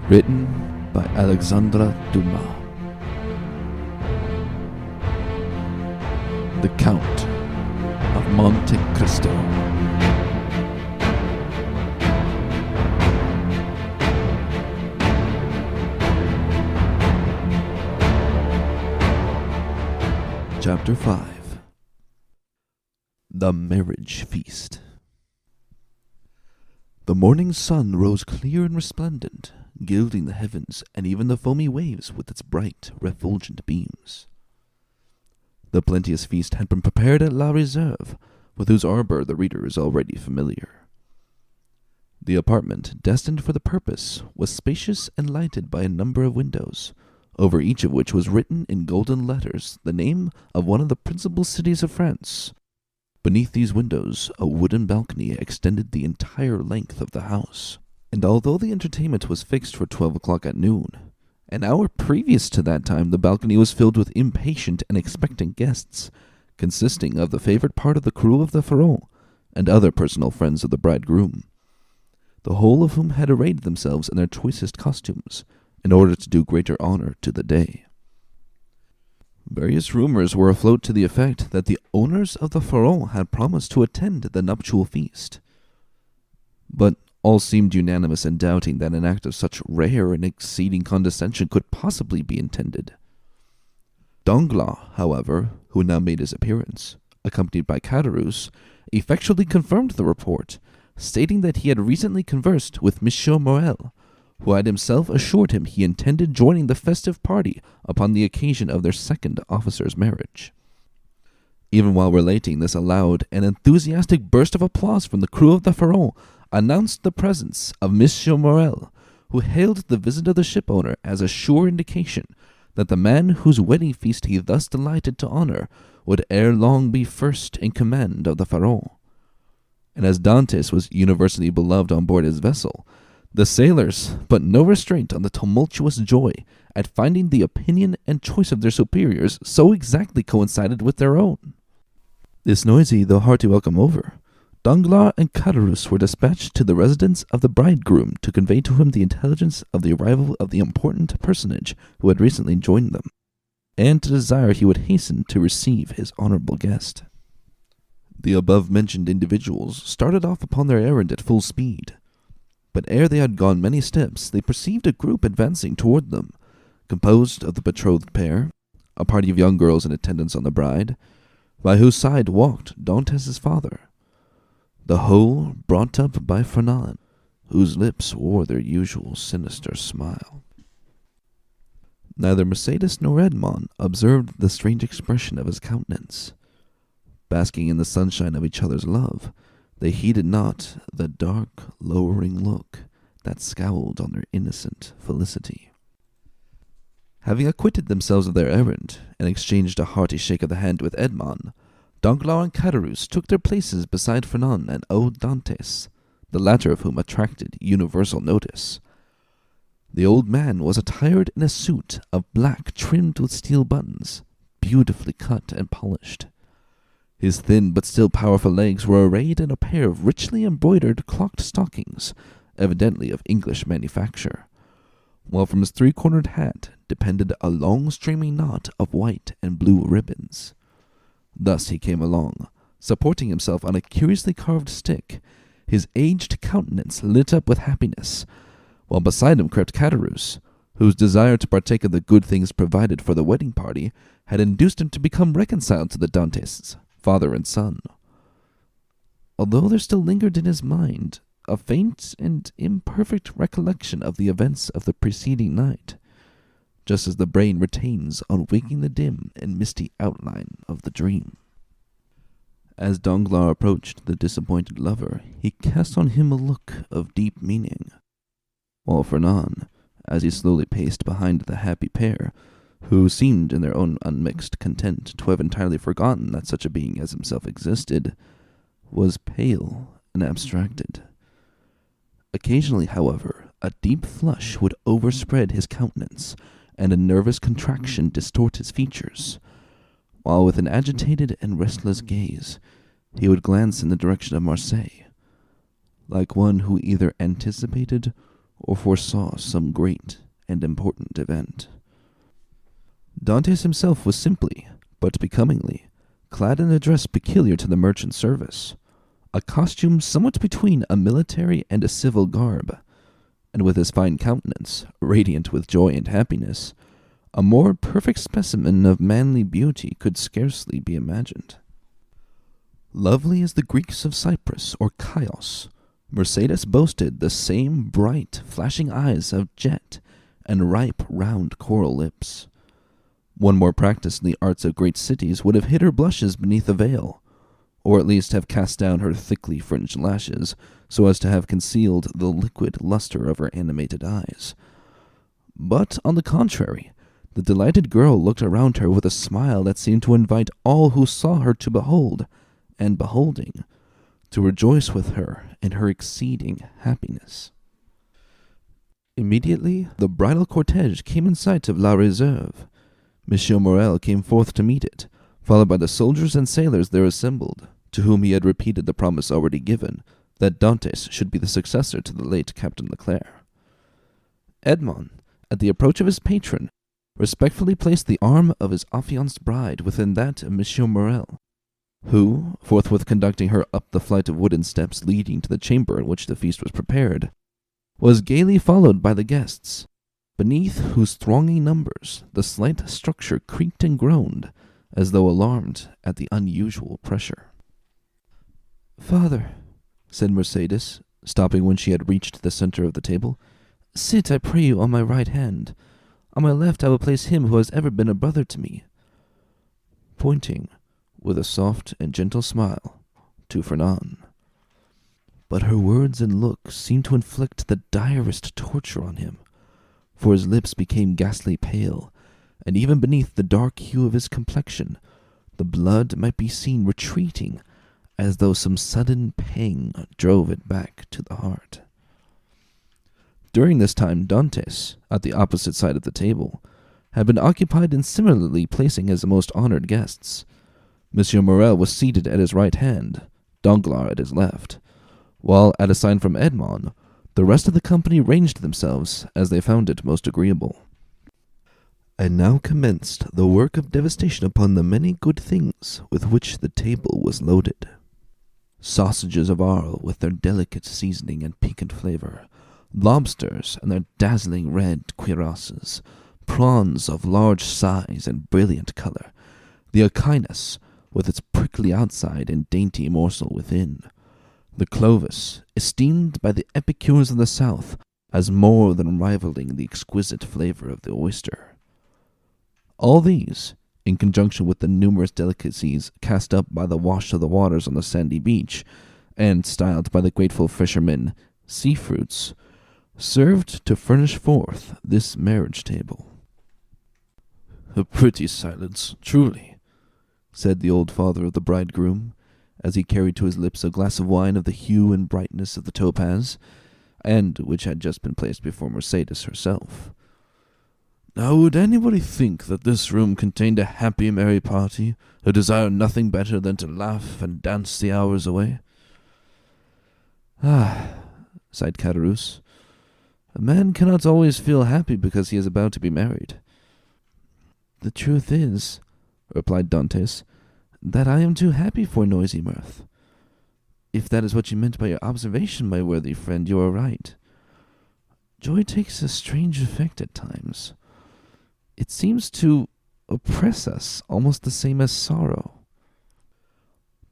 Written by Alexandre Dumas. The Count of Monte Cristo. Chapter 5. The Marriage Feast. The morning sun rose clear and resplendent, gilding the heavens and even the foamy waves with its bright, refulgent beams. The plenteous feast had been prepared at La Réserve, with whose arbor the reader is already familiar. The apartment, destined for the purpose, was spacious and lighted by a number of windows, over each of which was written in golden letters the name of one of the principal cities of France. Beneath these windows, a wooden balcony extended the entire length of the house, and although the entertainment was fixed for 12 o'clock at noon, an hour previous to that time the balcony was filled with impatient and expectant guests, consisting of the favorite part of the crew of the Pharaon and other personal friends of the bridegroom, the whole of whom had arrayed themselves in their choicest costumes, in order to do greater honor to the day. Various rumors were afloat to the effect that the owners of the Pharaon had promised to attend the nuptial feast, but all seemed unanimous in doubting that an act of such rare and exceeding condescension could possibly be intended. Danglars, however, who now made his appearance, accompanied by Caderousse, effectually confirmed the report, stating that he had recently conversed with Monsieur Morel, who had himself assured him he intended joining the festive party upon the occasion of their second officer's marriage. Even while relating this aloud, an enthusiastic burst of applause from the crew of the Pharaon announced the presence of Monsieur Morel, who hailed the visit of the shipowner as a sure indication that the man whose wedding feast he thus delighted to honor would ere long be first in command of the Pharaon. And as Dantes was universally beloved on board his vessel, the sailors put no restraint on the tumultuous joy at finding the opinion and choice of their superiors so exactly coincided with their own. This noisy though hearty welcome over, Danglars and Caderousse were dispatched to the residence of the bridegroom to convey to him the intelligence of the arrival of the important personage who had recently joined them, and to desire he would hasten to receive his honorable guest. The above-mentioned individuals started off upon their errand at full speed, but ere they had gone many steps, they perceived a group advancing toward them, composed of the betrothed pair, a party of young girls in attendance on the bride, by whose side walked Dantes' father, the whole brought up by Fernand, whose lips wore their usual sinister smile. Neither Mercédès nor Edmond observed the strange expression of his countenance. Basking in the sunshine of each other's love, they heeded not the dark, lowering look that scowled on their innocent felicity. Having acquitted themselves of their errand, and exchanged a hearty shake of the hand with Edmond, Danglars and Caderousse took their places beside Fernand and old Dantes, the latter of whom attracted universal notice. The old man was attired in a suit of black trimmed with steel buttons, beautifully cut and polished. His thin but still powerful legs were arrayed in a pair of richly embroidered clocked stockings, evidently of English manufacture, while from his three-cornered hat depended a long streaming knot of white and blue ribbons. Thus he came along, supporting himself on a curiously carved stick, his aged countenance lit up with happiness, while beside him crept Caderousse, whose desire to partake of the good things provided for the wedding party had induced him to become reconciled to the Dantes, father and son. Although there still lingered in his mind a faint and imperfect recollection of the events of the preceding night, just as the brain retains on waking the dim and misty outline of the dream. As Danglars approached the disappointed lover, he cast on him a look of deep meaning, while Fernand, as he slowly paced behind the happy pair, who seemed in their own unmixed content to have entirely forgotten that such a being as himself existed, was pale and abstracted. Occasionally, however, a deep flush would overspread his countenance, and a nervous contraction distort his features, while with an agitated and restless gaze he would glance in the direction of Marseille, like one who either anticipated or foresaw some great and important event. Dantes himself was simply, but becomingly, clad in a dress peculiar to the merchant service, a costume somewhat between a military and a civil garb, and with his fine countenance, radiant with joy and happiness, a more perfect specimen of manly beauty could scarcely be imagined. Lovely as the Greeks of Cyprus or Chios, Mercedes boasted the same bright, flashing eyes of jet and ripe, round coral lips. One more practiced in the arts of great cities would have hid her blushes beneath a veil, or at least have cast down her thickly fringed lashes so as to have concealed the liquid luster of her animated eyes. But, on the contrary, the delighted girl looked around her with a smile that seemed to invite all who saw her to behold, and beholding, to rejoice with her in her exceeding happiness. Immediately the bridal cortege came in sight of La Réserve. Monsieur Morel came forth to meet it, followed by the soldiers and sailors there assembled, to whom he had repeated the promise already given, that Dantes should be the successor to the late Captain Leclerc. Edmond, at the approach of his patron, respectfully placed the arm of his affianced bride within that of Monsieur Morel, who, forthwith conducting her up the flight of wooden steps leading to the chamber in which the feast was prepared, was gaily followed by the guests, beneath whose thronging numbers the slight structure creaked and groaned, as though alarmed at the unusual pressure. "Father," said Mercedes, stopping when she had reached the center of the table, "sit, I pray you, on my right hand. On my left I will place him who has ever been a brother to me," pointing, with a soft and gentle smile, to Fernand. But her words and looks seemed to inflict the direst torture on him, for his lips became ghastly pale, and even beneath the dark hue of his complexion, the blood might be seen retreating, as though some sudden pang drove it back to the heart. During this time Dantes, at the opposite side of the table, had been occupied in similarly placing his most honored guests. Monsieur Morel was seated at his right hand, Danglars at his left, while, at a sign from Edmond, the rest of the company ranged themselves as they found it most agreeable. And now commenced the work of devastation upon the many good things with which the table was loaded. Sausages of Arles with their delicate seasoning and piquant flavor, lobsters and their dazzling red cuirasses, prawns of large size and brilliant color, the echinus with its prickly outside and dainty morsel within, the Clovis, esteemed by the epicures of the South as more than rivaling the exquisite flavor of the oyster. All these, in conjunction with the numerous delicacies cast up by the wash of the waters on the sandy beach, and styled by the grateful fishermen sea fruits, served to furnish forth this marriage table. "A pretty silence, truly," said the old father of the bridegroom, as he carried to his lips a glass of wine of the hue and brightness of the topaz, and which had just been placed before Mercedes herself. "Now would anybody think that this room contained a happy, merry party, who desired nothing better than to laugh and dance the hours away?" "Ah," sighed Caderousse, "a man cannot always feel happy because he is about to be married." "The truth is," replied Dantes, "that I am too happy for noisy mirth. If that is what you meant by your observation, my worthy friend, you are right. Joy takes a strange effect at times. It seems to oppress us almost the same as sorrow."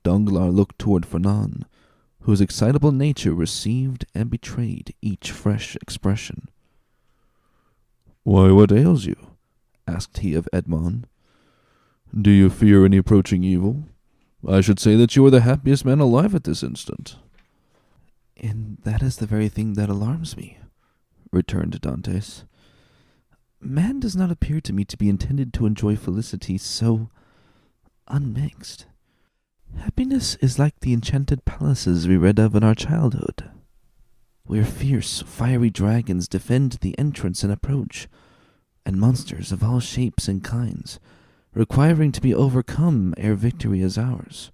Danglars looked toward Fernand, whose excitable nature received and betrayed each fresh expression. "Why, what ails you?" asked he of Edmond. "Do you fear any approaching evil? I should say that you are the happiest man alive at this instant." "And that is the very thing that alarms me," returned Dantes. "Man does not appear to me to be intended to enjoy felicity so unmixed. Happiness is like the enchanted palaces we read of in our childhood, where fierce, fiery dragons defend the entrance and approach, and monsters of all shapes and kinds, requiring to be overcome ere victory is ours.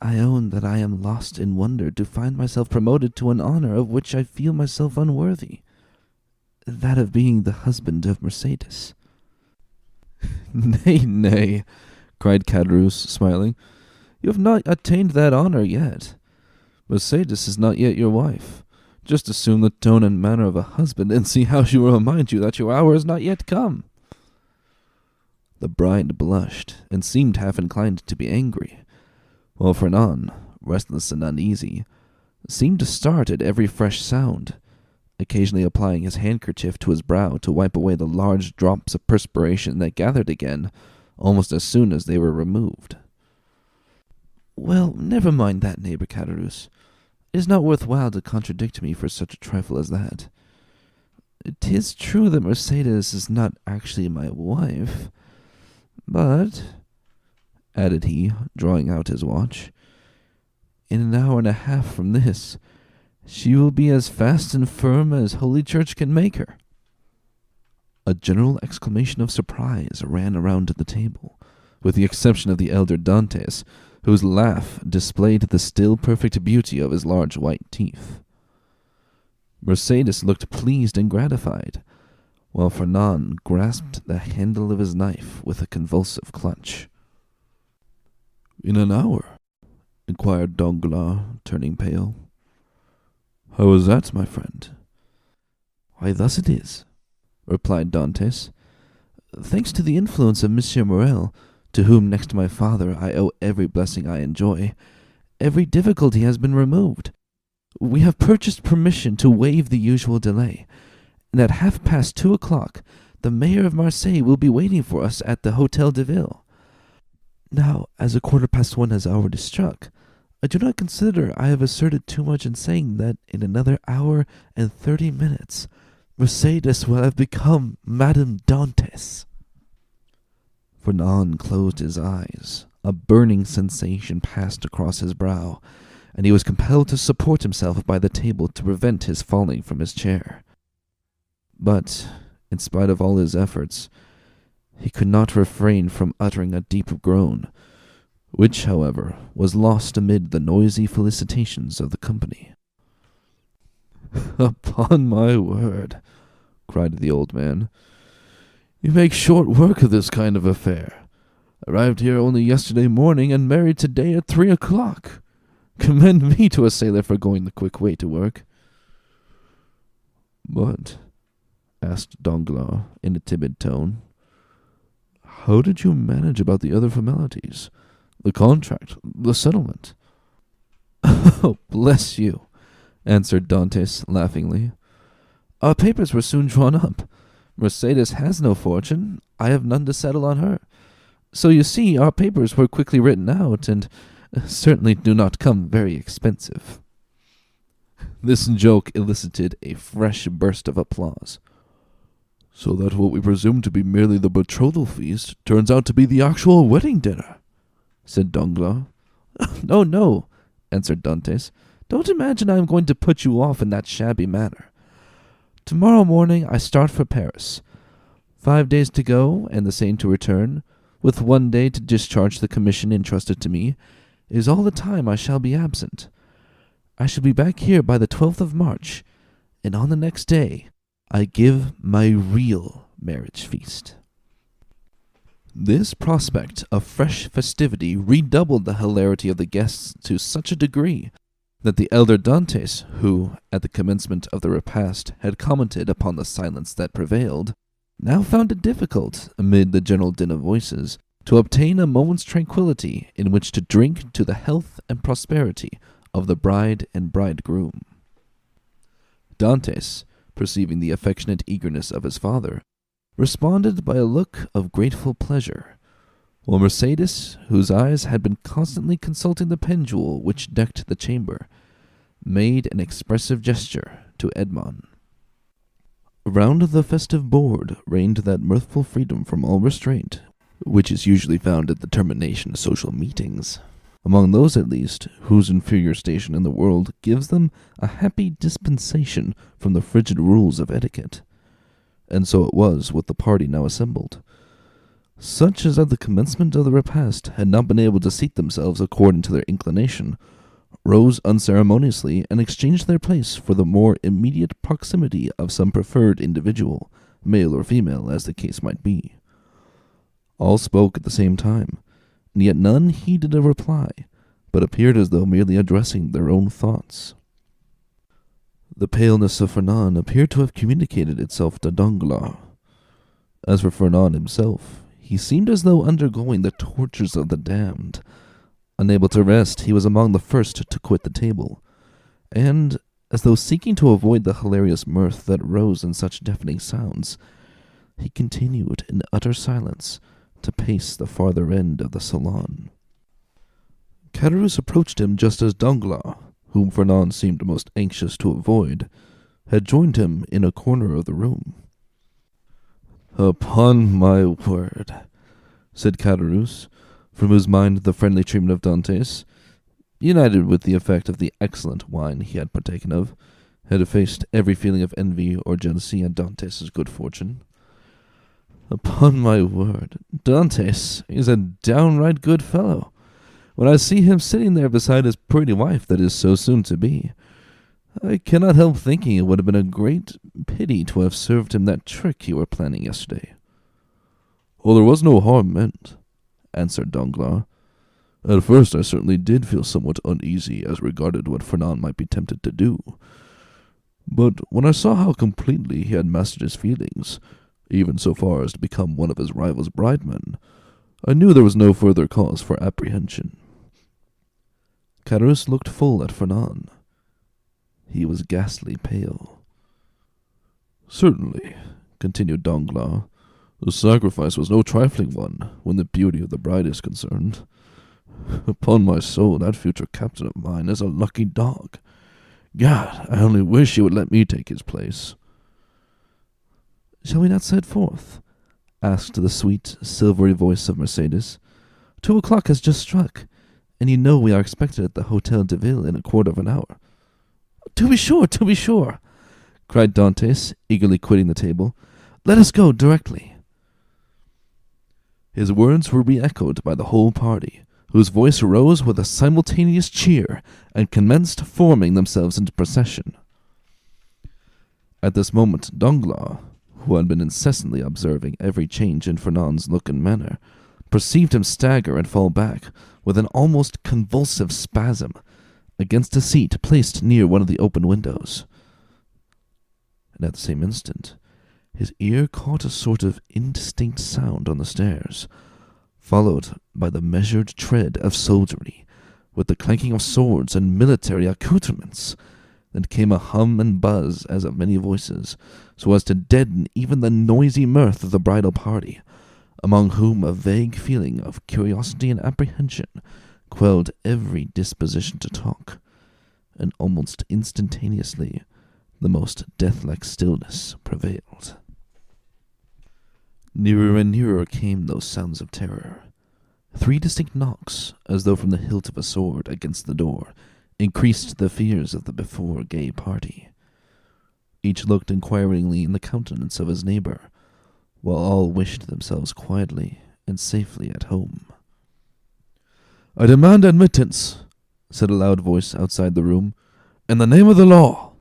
I own that I am lost in wonder to find myself promoted to an honor of which I feel myself unworthy, that of being the husband of Mercedes." "Nay, nay," cried Caderousse, smiling. "You have not attained that honor yet. Mercedes is not yet your wife. Just assume the tone and manner of a husband, and see how she will remind you that your hour is not yet come." The bride blushed, and seemed half inclined to be angry, while Fernand, restless and uneasy, seemed to start at every fresh sound, occasionally applying his handkerchief to his brow to wipe away the large drops of perspiration that gathered again almost as soon as they were removed. "Well, never mind that, neighbor Caderousse. It is not worth while to contradict me for such a trifle as that. 'Tis true that Mercedes is not actually my wife, but," added he, drawing out his watch, "in an hour and a half from this, she will be as fast and firm as Holy Church can make her." A general exclamation of surprise ran around the table, with the exception of the elder Dantes, whose laugh displayed the still perfect beauty of his large white teeth. Mercedes looked pleased and gratified, while Fernand grasped the handle of his knife with a convulsive clutch. "In an hour?" inquired Danglars, turning pale. "How is that, my friend?" "Why, thus it is," replied Dantes. "Thanks to the influence of Monsieur Morrel, to whom, next to my father, I owe every blessing I enjoy, every difficulty has been removed. We have purchased permission to waive the usual delay, and at 2:30 the mayor of Marseille will be waiting for us at the Hôtel de Ville. Now, as 1:15 has already struck, I do not consider I have asserted too much in saying that in another hour and 30 minutes Mercedes will have become Madame Dantes." Fernand closed his eyes. A burning sensation passed across his brow, and he was compelled to support himself by the table to prevent his falling from his chair. But, in spite of all his efforts, he could not refrain from uttering a deep groan, which, however, was lost amid the noisy felicitations of the company. "Upon my word," cried the old man, "you make short work of this kind of affair. Arrived here only yesterday morning, and married today at 3:00. Commend me to a sailor for going the quick way to work." "But," asked Danglars in a timid tone, "how did you manage about the other formalities? The contract, the settlement?" "Oh, bless you," answered Dantes laughingly. "Our papers were soon drawn up. Mercedes has no fortune. I have none to settle on her. So you see, our papers were quickly written out, and certainly do not come very expensive." This joke elicited a fresh burst of applause. "So that what we presume to be merely the betrothal feast turns out to be the actual wedding dinner," said Danglars. "No, no," answered Dantes. "Don't imagine I am going to put you off in that shabby manner. Tomorrow morning I start for Paris. 5 days to go, and the same to return, with 1 day to discharge the commission entrusted to me, is all the time I shall be absent. I shall be back here by the 12th of March, and on the next day I give my real marriage feast." This prospect of fresh festivity redoubled the hilarity of the guests to such a degree that the elder Dantes, who, at the commencement of the repast, had commented upon the silence that prevailed, now found it difficult, amid the general din of voices, to obtain a moment's tranquillity in which to drink to the health and prosperity of the bride and bridegroom. Dantes, perceiving the affectionate eagerness of his father, responded by a look of grateful pleasure, while Mercedes, whose eyes had been constantly consulting the pendule which decked the chamber, made an expressive gesture to Edmond. Around the festive board reigned that mirthful freedom from all restraint which is usually found at the termination of social meetings, among those at least whose inferior station in the world gives them a happy dispensation from the frigid rules of etiquette. And so it was with the party now assembled. such as at the commencement of the repast had not been able to seat themselves according to their inclination, rose unceremoniously and exchanged their place for the more immediate proximity of some preferred individual, male or female, as the case might be. All spoke at the same time, and yet none heeded a reply, but appeared as though merely addressing their own thoughts. The paleness of Fernand appeared to have communicated itself to Danglars. As for Fernand himself, he seemed as though undergoing the tortures of the damned. Unable to rest, he was among the first to quit the table, and, as though seeking to avoid the hilarious mirth that rose in such deafening sounds, he continued in utter silence to pace the farther end of the salon. Caderousse approached him just as Danglars, whom Fernand seemed most anxious to avoid, had joined him in a corner of the room. "Upon my word," said Caderousse, from whose mind the friendly treatment of Dantes, united with the effect of the excellent wine he had partaken of, had effaced every feeling of envy or jealousy at Dantes's good fortune. "Upon my word, Dantes is a downright good fellow. When I see him sitting there beside his pretty wife that is so soon to be, I cannot help thinking it would have been a great pity to have served him that trick you were planning yesterday." "Oh, there was no harm meant," answered Danglars. "At first I certainly did feel somewhat uneasy as regarded what Fernand might be tempted to do. But when I saw how completely he had mastered his feelings, even so far as to become one of his rival's bridemen, I knew there was no further cause for apprehension." Caderousse looked full at Fernand. He was ghastly pale. "Certainly," continued Danglars, "the sacrifice was no trifling one when the beauty of the bride is concerned. Upon my soul, that future captain of mine is a lucky dog. God, I only wish he would let me take his place." "Shall we not set forth?" asked the sweet, silvery voice of Mercédès. 2 o'clock has just struck, and you know we are expected at the Hôtel de Ville in a quarter of an hour." To be sure, cried Dantes, eagerly quitting the table. "Let us go directly." His words were re-echoed by the whole party, whose voice rose with a simultaneous cheer and commenced forming themselves into procession. At this moment Danglars, who had been incessantly observing every change in Fernand's look and manner, perceived him stagger and fall back with an almost convulsive spasm against a seat placed near one of the open windows. And at the same instant his ear caught a sort of indistinct sound on the stairs, followed by the measured tread of soldiery, with the clanking of swords and military accoutrements. Then came a hum and buzz as of many voices, so as to deaden even the noisy mirth of the bridal party, among whom a vague feeling of curiosity and apprehension quelled every disposition to talk, and almost instantaneously the most death-like stillness prevailed. Nearer and nearer came those sounds of terror. 3 distinct knocks, as though from the hilt of a sword, against the door, increased the fears of the before gay party. Each looked inquiringly in the countenance of his neighbor, while all wished themselves quietly and safely at home. "I demand admittance," said a loud voice outside the room, "in the name of the law."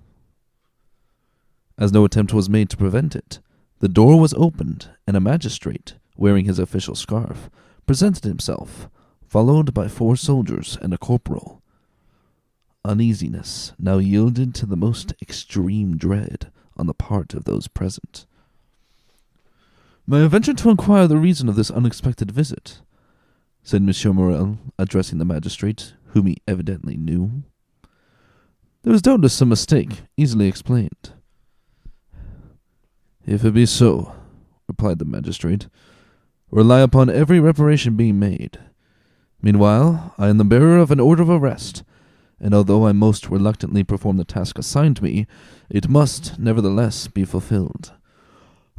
As no attempt was made to prevent it, the door was opened, and a magistrate, wearing his official scarf, presented himself, followed by 4 soldiers and a corporal. Uneasiness now yielded to the most extreme dread on the part of those present. "May I venture to inquire the reason of this unexpected visit?" said Monsieur Morel, addressing the magistrate, whom he evidently knew. "There is doubtless some mistake, easily explained." "If it be so," replied the magistrate, "rely upon every reparation being made. Meanwhile, I am the bearer of an order of arrest, and although I most reluctantly perform the task assigned me, it must, nevertheless, be fulfilled.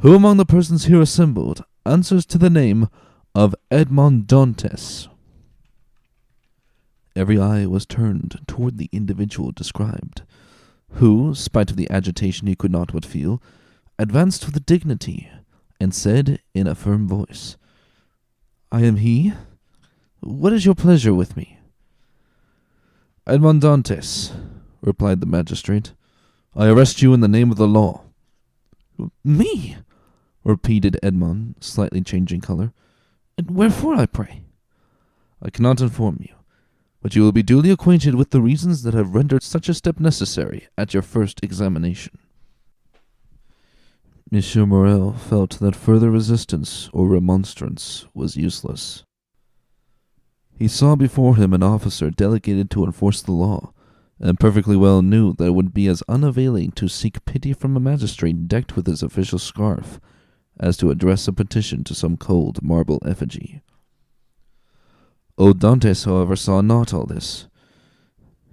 Who among the persons here assembled answers to the name of Edmond Dantes?" Every eye was turned toward the individual described, who, spite of the agitation he could not but feel, advanced with dignity, and said in a firm voice, I am he? What is your pleasure with me? Edmond Dantes, replied the magistrate. I arrest you in the name of the law. Me? Repeated Edmond, slightly changing color. And wherefore, I pray? I cannot inform you, but you will be duly acquainted with the reasons that have rendered such a step necessary at your first examination. Monsieur Morel felt that further resistance or remonstrance was useless. He saw before him an officer delegated to enforce the law, and perfectly well knew that it would be as unavailing to seek pity from a magistrate decked with his official scarf as to address a petition to some cold marble effigy. Old Dantes, however, saw not all this.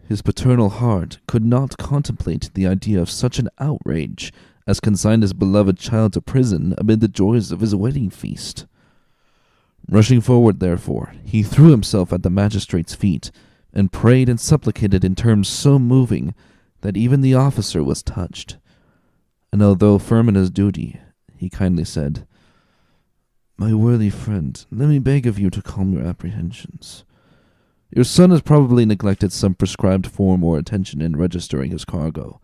His paternal heart could not contemplate the idea of such an outrage as consigned his beloved child to prison amid the joys of his wedding feast. Rushing forward, therefore, he threw himself at the magistrate's feet, and prayed and supplicated in terms so moving that even the officer was touched. And although firm in his duty, he kindly said, My worthy friend, let me beg of you to calm your apprehensions. Your son has probably neglected some prescribed form or attention in registering his cargo,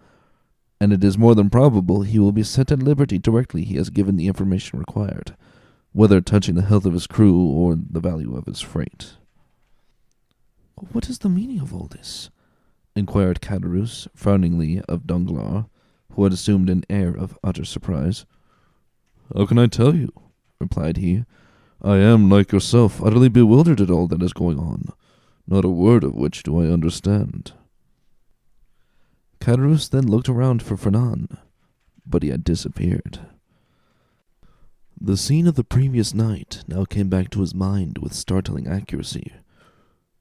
and it is more than probable he will be set at liberty directly he has given the information required, whether touching the health of his crew or the value of his freight. What is the meaning of all this? Inquired Caderousse frowningly of Danglars, who had assumed an air of utter surprise. How can I tell you? Replied he. I am, like yourself, utterly bewildered at all that is going on, not a word of which do I understand. Caderousse then looked around for Fernand, but he had disappeared. The scene of the previous night now came back to his mind with startling accuracy.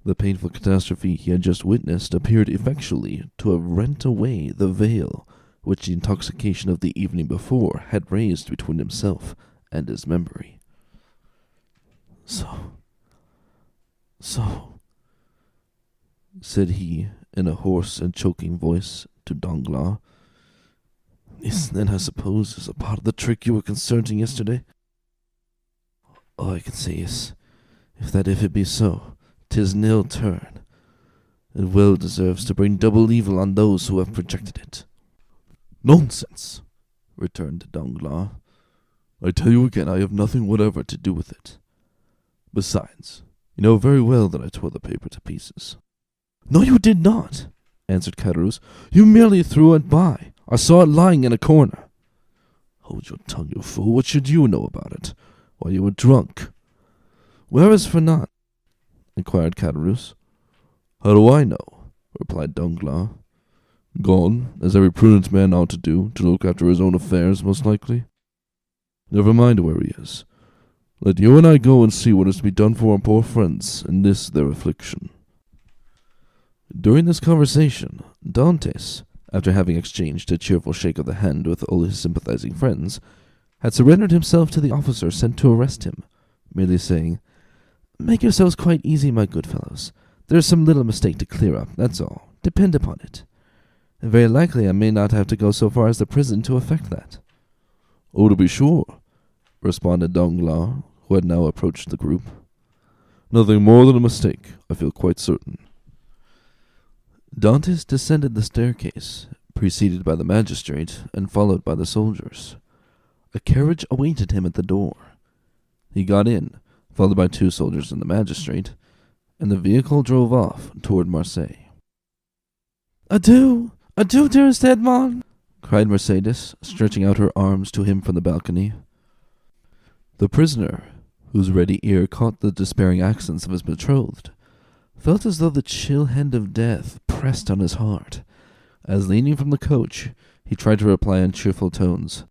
The painful catastrophe he had just witnessed appeared effectually to have rent away the veil which the intoxication of the evening before had raised between himself and his memory. So, said he in a hoarse and choking voice to Danglars, this then, I suppose, is a part of the trick you were concerting yesterday? All I can say is, if it be so, 'tis an ill turn. It well deserves to bring double evil on those who have projected it. Nonsense, returned Danglars. I tell you again, I have nothing whatever to do with it. Besides, you know very well that I tore the paper to pieces. No, you did not, answered Caderousse. You merely threw it by. I saw it lying in a corner. Hold your tongue, you fool. What should you know about it? Why, you were drunk. Where is Fernand? Inquired Caderousse. How do I know? Replied Danglars. Gone, as every prudent man ought to do, to look after his own affairs, most likely. Never mind where he is. Let you and I go and see what is to be done for our poor friends in this their affliction. During this conversation, Dantes, after having exchanged a cheerful shake of the hand with all his sympathizing friends, had surrendered himself to the officer sent to arrest him, merely saying, Make yourselves quite easy, my good fellows. There is some little mistake to clear up, that's all. Depend upon it. And very likely I may not have to go so far as the prison to effect that. Oh, to be sure, responded Danglars, who had now approached the group. Nothing more than a mistake, I feel quite certain. Dantes descended the staircase, preceded by the magistrate and followed by the soldiers. A carriage awaited him at the door. He got in, followed by 2 soldiers and the magistrate, and the vehicle drove off toward Marseille. Adieu, adieu, dearest Edmond, cried Mercedes, stretching out her arms to him from the balcony. The prisoner, whose ready ear caught the despairing accents of his betrothed, felt as though the chill hand of death pressed on his heart, as leaning from the coach, he tried to reply in cheerful tones,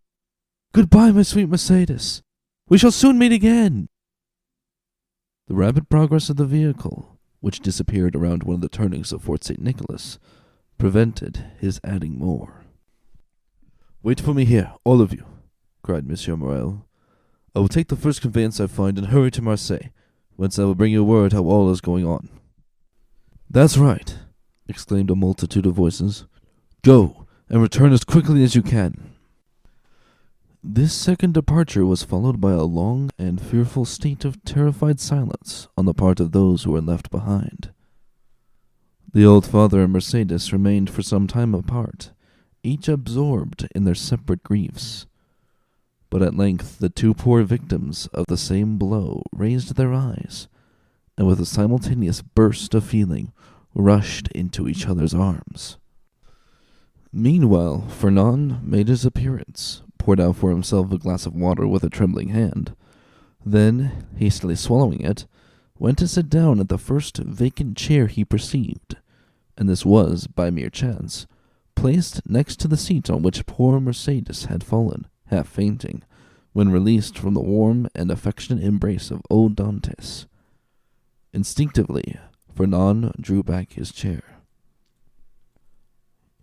Goodbye, my sweet Mercedes. We shall soon meet again. The rapid progress of the vehicle, which disappeared around one of the turnings of Fort St. Nicholas, prevented his adding more. Wait for me here, all of you, cried Monsieur Morel. I will take the first conveyance I find and hurry to Marseille, whence I will bring you word how all is going on. That's right, exclaimed a multitude of voices. Go, and return as quickly as you can. This second departure was followed by a long and fearful state of terrified silence on the part of those who were left behind. The old father and Mercedes remained for some time apart, each absorbed in their separate griefs. But at length the two poor victims of the same blow raised their eyes, and with a simultaneous burst of feeling rushed into each other's arms. Meanwhile, Fernand made his appearance, poured out for himself a glass of water with a trembling hand, then, hastily swallowing it, went to sit down at the first vacant chair he perceived, and this was, by mere chance, placed next to the seat on which poor Mercedes had fallen, half fainting, when released from the warm and affectionate embrace of old Dantes. Instinctively, Fernand drew back his chair.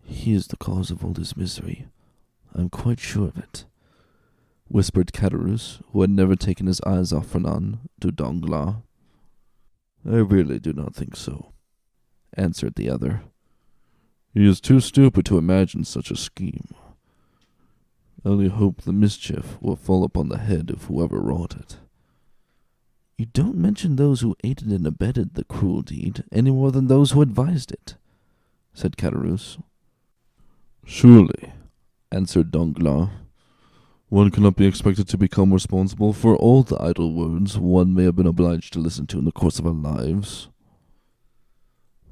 "He is the cause of all this misery. I am quite sure of it," whispered Caderousse, who had never taken his eyes off Fernand, to Danglars. "I really do not think so," answered the other. "He is too stupid to imagine such a scheme. I only hope the mischief will fall upon the head of whoever wrought it." "You don't mention those who aided and abetted the cruel deed any more than those who advised it," said Caderousse. "Surely," answered Danglars, "one cannot be expected to become responsible for all the idle words one may have been obliged to listen to in the course of our lives."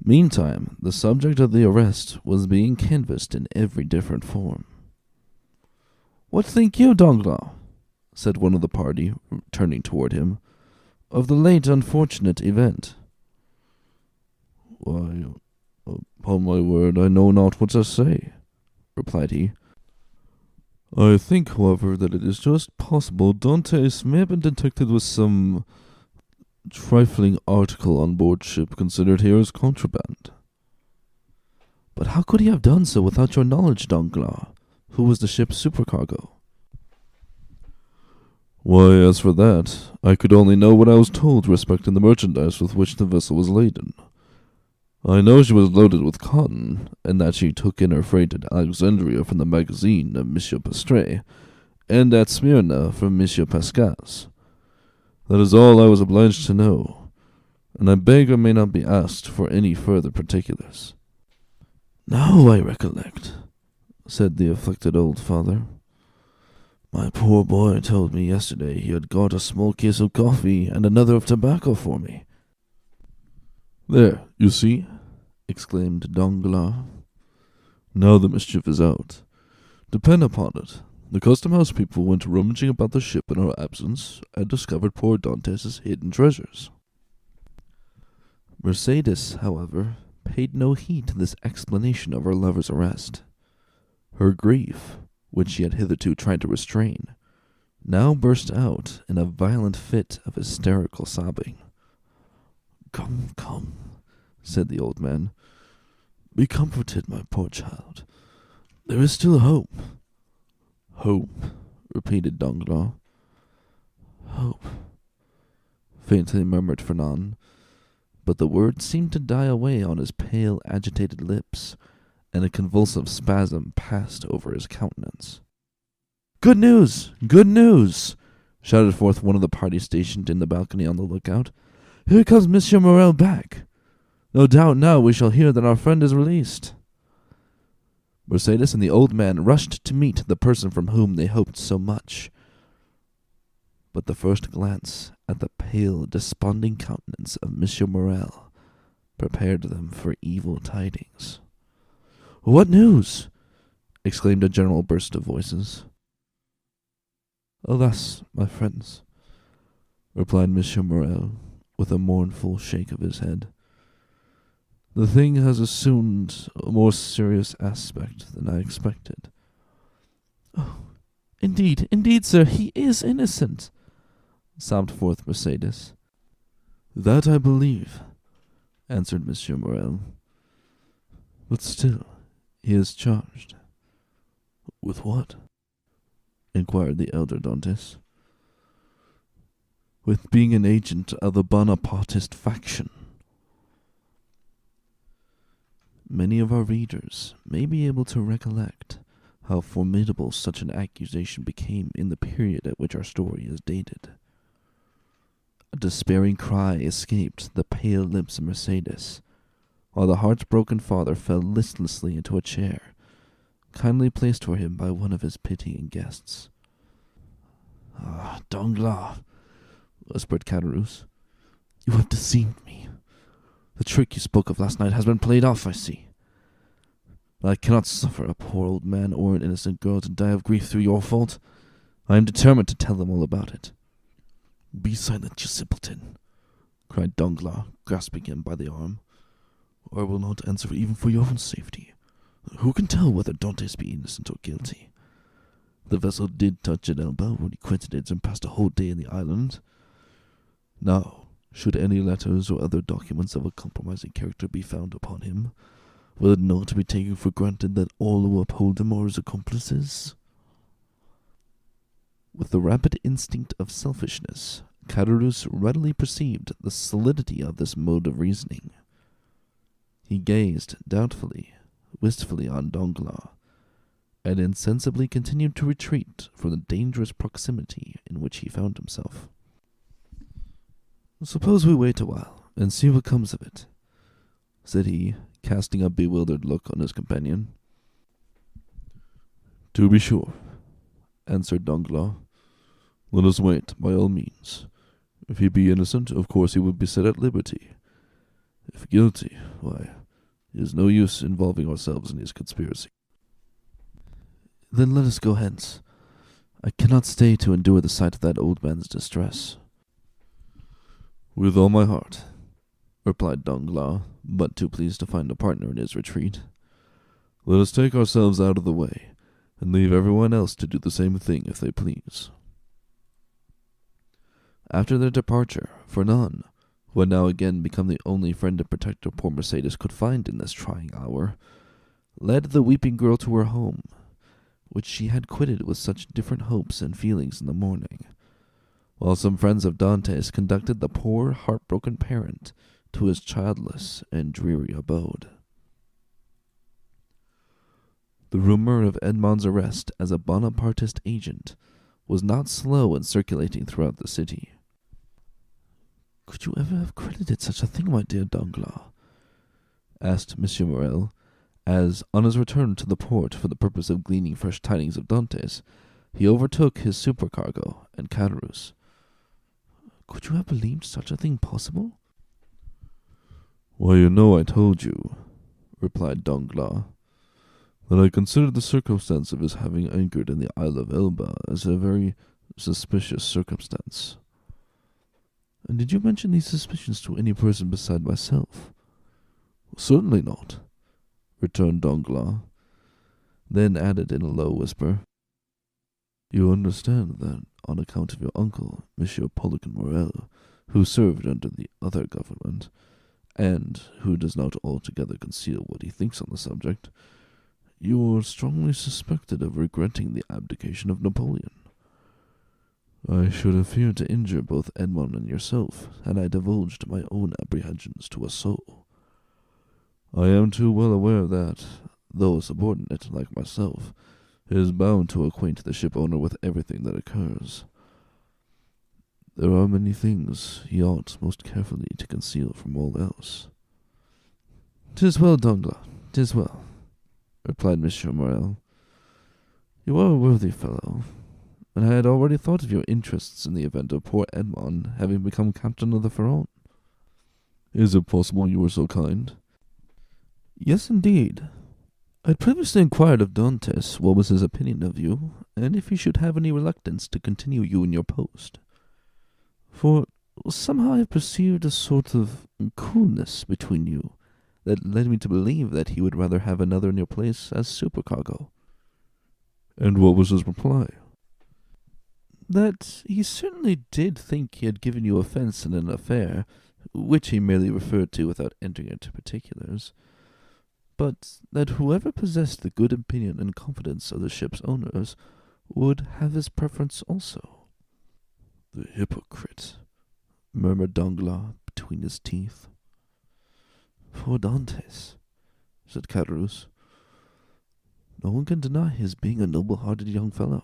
Meantime, the subject of the arrest was being canvassed in every different form. "What think you, Danglars," said one of the party, turning toward him, "of the late unfortunate event?" "Why, upon my word, I know not what to say," replied he. "I think, however, that it is just possible Dantes may have been detected with some trifling article on board ship considered here as contraband." "But how could he have done so without your knowledge, Danglars? Who was the ship's supercargo?" "Why, as for that, I could only know what I was told respecting the merchandise with which the vessel was laden. I know she was loaded with cotton, and that she took in her freight at Alexandria from the magazine of Monsieur Pastre, and at Smyrna from Monsieur Pascal's. That is all I was obliged to know, and I beg I may not be asked for any further particulars." "Now I recollect," said the afflicted old father. "My poor boy told me yesterday he had got a small case of coffee and another of tobacco for me." "There, you see," exclaimed Danglars. "Now the mischief is out. Depend upon it, the custom-house people went rummaging about the ship in our absence, and discovered poor Dantes's hidden treasures." Mercedes, however, paid no heed to this explanation of her lover's arrest. Her grief, which she had hitherto tried to restrain, now burst out in a violent fit of hysterical sobbing. "Come, come," said the old man. "Be comforted, my poor child. There is still hope." "Hope," repeated Danglars. "Hope," faintly murmured Fernand, but the words seemed to die away on his pale, agitated lips, and a convulsive spasm passed over his countenance. "Good news! Good news!" shouted forth one of the party stationed in the balcony on the lookout. "Here comes Monsieur Morrel back. No doubt now we shall hear that our friend is released." Mercedes and the old man rushed to meet the person from whom they hoped so much. But the first glance at the pale, desponding countenance of Monsieur Morrel prepared them for evil tidings. "What news?" exclaimed a general burst of voices. "Alas, my friends," replied Monsieur Morrel, with a mournful shake of his head, "the thing has assumed a more serious aspect than I expected." "Oh, indeed, sir, he is innocent," sobbed forth Mercedes. "That I believe," answered Monsieur Morrel. "But still, he is charged." "With what?" inquired the elder Dantes. "With being an agent of the Bonapartist faction." Many of our readers may be able to recollect how formidable such an accusation became in the period at which our story is dated. A despairing cry escaped the pale lips of Mercedes, while the heartbroken father fell listlessly into a chair, kindly placed for him by one of his pitying guests. "Ah, Danglars," whispered Caderousse, "you have deceived me. The trick you spoke of last night has been played off, I see. But I cannot suffer a poor old man or an innocent girl to die of grief through your fault. I am determined to tell them all about it." "Be silent, you simpleton," cried Danglars, grasping him by the arm, "or I will not answer even for your own safety. Who can tell whether Dantes be innocent or guilty? The vessel did touch at Elba when he quitted it and passed a whole day in the island. Now, should any letters or other documents of a compromising character be found upon him, will it not be taken for granted that all who uphold him are his accomplices?" With the rapid instinct of selfishness, Caderousse readily perceived the solidity of this mode of reasoning. He gazed doubtfully, wistfully on Danglars, and insensibly continued to retreat from the dangerous proximity in which he found himself. "Suppose we wait a while, and see what comes of it," said he, casting a bewildered look on his companion. "To be sure," answered Danglars. "Let us wait, by all means. If he be innocent, of course he will be set at liberty. If guilty, why, it is no use involving ourselves in his conspiracy." "Then let us go hence. I cannot stay to endure the sight of that old man's distress." "With all my heart," replied Danglars, but too pleased to find a partner in his retreat. "Let us take ourselves out of the way, and leave everyone else to do the same thing if they please." After their departure, Fernand, who had now again become the only friend and protector poor Mercedes could find in this trying hour, led the weeping girl to her home, which she had quitted with such different hopes and feelings in the morning, while some friends of Dantes conducted the poor heartbroken parent to his childless and dreary abode. The rumor of Edmond's arrest as a Bonapartist agent was not slow in circulating throughout the city. "Could you ever have credited such a thing, my dear Danglars?" asked M. Morrel, as, on his return to the port for the purpose of gleaning fresh tidings of Dantes, he overtook his supercargo and Caderousse. "Could you have believed such a thing possible?" "Why, you know I told you," replied Danglars, "that I considered the circumstance of his having anchored in the Isle of Elba as a very suspicious circumstance." "And did you mention these suspicions to any person beside myself?" "Certainly not," returned Danglars, then added in a low whisper, "You understand that on account of your uncle, Monsieur Poliquin Morel, who served under the other government, and who does not altogether conceal what he thinks on the subject, you are strongly suspected of regretting the abdication of Napoleon. I should have feared to injure both Edmond and yourself had I divulged my own apprehensions to a soul. I am too well aware that, though a subordinate like myself, is bound to acquaint the ship owner with everything that occurs. There are many things he ought most carefully to conceal from all else." "'Tis well, Danglars, 'tis well," replied M. Morrel. "You are a worthy fellow, and I had already thought of your interests in the event of poor Edmond having become captain of the Pharaon." "Is it possible you were so kind?" "Yes, indeed. I had previously inquired of Dantes what was his opinion of you, and if he should have any reluctance to continue you in your post. For somehow I perceived a sort of coolness between you that led me to believe that he would rather have another in your place as supercargo." "And what was his reply?" "That he certainly did think he had given you offence in an affair, which he merely referred to without entering into particulars, but that whoever possessed the good opinion and confidence of the ship's owners would have his preference also." "The hypocrite," murmured Danglars between his teeth. "Poor Dantes," said Caderousse. No one can deny his being a noble-hearted young fellow.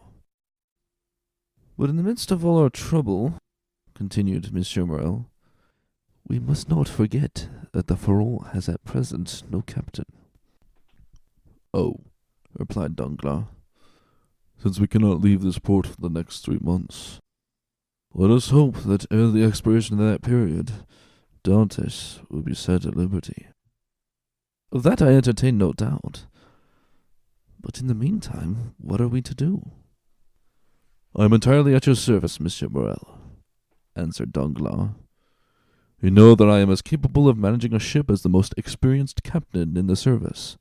But in the midst of all our trouble, continued Monsieur Morel, we must not forget that the Pharaon has at present no captain. Oh, replied Danglars, since we cannot leave this port for the next 3 months, let us hope that ere the expiration of that period, Dantes will be set at liberty. Of that I entertain no doubt. But in the meantime, what are we to do? I am entirely at your service, Monsieur Morel, answered Danglars. You know that I am as capable of managing a ship as the most experienced captain in the service.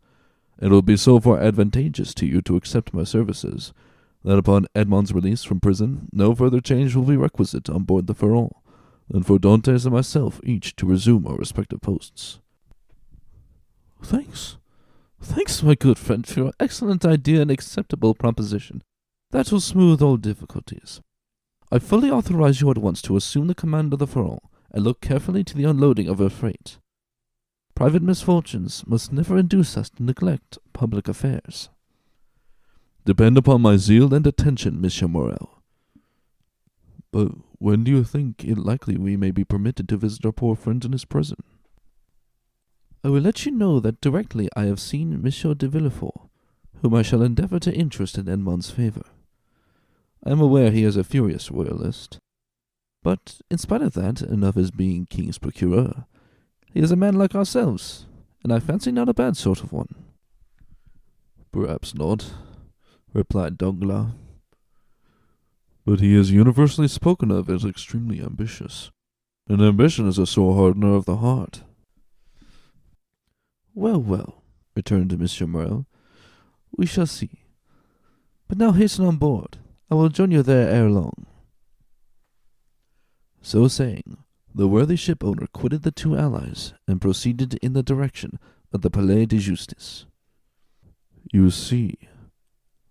It will be so far advantageous to you to accept my services, that upon Edmond's release from prison, no further change will be requisite on board the Pharaon, than for Dantes and myself each to resume our respective posts. Thanks, my good friend, for your excellent idea and acceptable proposition. That will smooth all difficulties. I fully authorize you at once to assume the command of the Pharaon, and look carefully to the unloading of her freight. Private misfortunes must never induce us to neglect public affairs. Depend upon my zeal and attention, Monsieur Morel. But when do you think it likely we may be permitted to visit our poor friend in his prison? I will let you know that directly I have seen Monsieur de Villefort, whom I shall endeavour to interest in Edmond's favour. I am aware he is a furious royalist, but in spite of that, and of his being king's procureur, he is a man like ourselves, and I fancy not a bad sort of one. Perhaps not, replied Danglars, but he is universally spoken of as extremely ambitious, and ambition is a sore hardener of the heart. Well, returned Monsieur Morel, we shall see. But now hasten on board. I will join you there ere long. So saying, the worthy ship owner quitted the two allies and proceeded in the direction of the Palais de Justice. You see,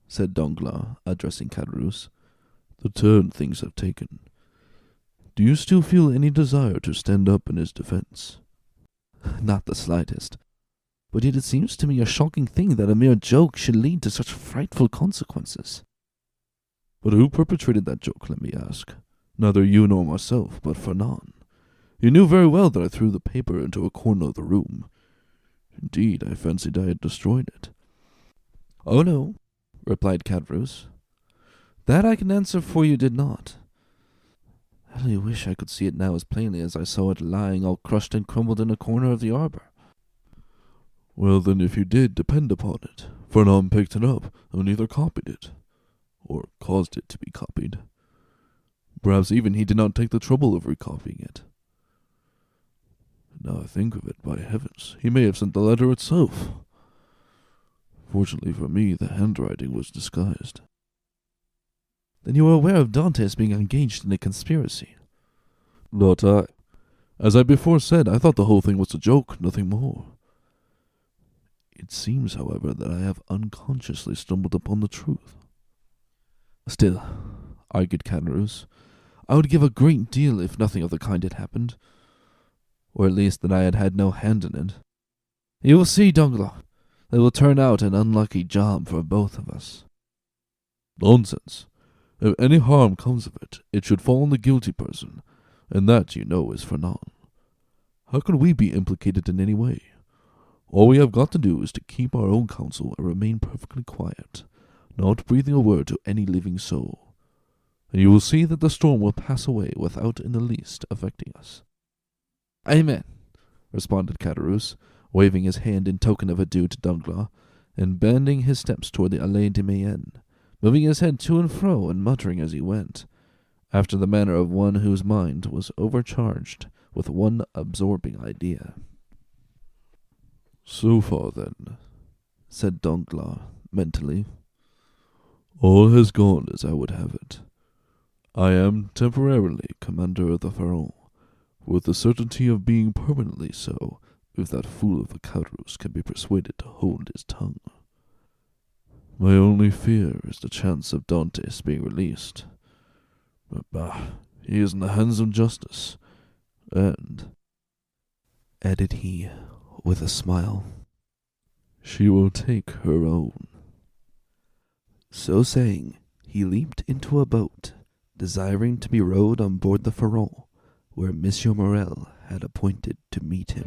said Danglars, addressing Caderousse, the turn things have taken. Do you still feel any desire to stand up in his defense? Not the slightest. But yet it seems to me a shocking thing that a mere joke should lead to such frightful consequences. But who perpetrated that joke, let me ask? Neither you nor myself, but Fernand. You knew very well that I threw the paper into a corner of the room. Indeed, I fancied I had destroyed it. Oh no, replied Caderousse. That I can answer for you did not. I only wish I could see it now as plainly as I saw it lying all crushed and crumbled in a corner of the arbor. Well, then, if you did, depend upon it, Fernand picked it up and either copied it, or caused it to be copied. Perhaps even he did not take the trouble of recopying it. Now I think of it, by heavens, he may have sent the letter itself. Fortunately for me, the handwriting was disguised. Then you are aware of Dantes being engaged in a conspiracy? Not I. As I before said, I thought the whole thing was a joke, nothing more. It seems, however, that I have unconsciously stumbled upon the truth. Still, argued Caderousse, I would give a great deal if nothing of the kind had happened, or at least that I had had no hand in it. You will see, Danglars, it will turn out an unlucky job for both of us. Nonsense. If any harm comes of it, it should fall on the guilty person, and that, you know, is Fernand. How can we be implicated in any way? All we have got to do is to keep our own counsel and remain perfectly quiet, not breathing a word to any living soul, and you will see that the storm will pass away without in the least affecting us. Amen, responded Caderousse, waving his hand in token of adieu to Danglars, and bending his steps toward the Allée de Mayenne, moving his head to and fro and muttering as he went, after the manner of one whose mind was overcharged with one absorbing idea. So far, then, said Danglars, mentally, all has gone as I would have it. I am temporarily commander of the Pharaon, with the certainty of being permanently so, if that fool of a Caderousse can be persuaded to hold his tongue. My only fear is the chance of Dantes being released. But bah, he is in the hands of justice, and, added he, with a smile, she will take her own. So saying, he leaped into a boat, desiring to be rowed on board the Pharaon, where Monsieur Morel had appointed to meet him.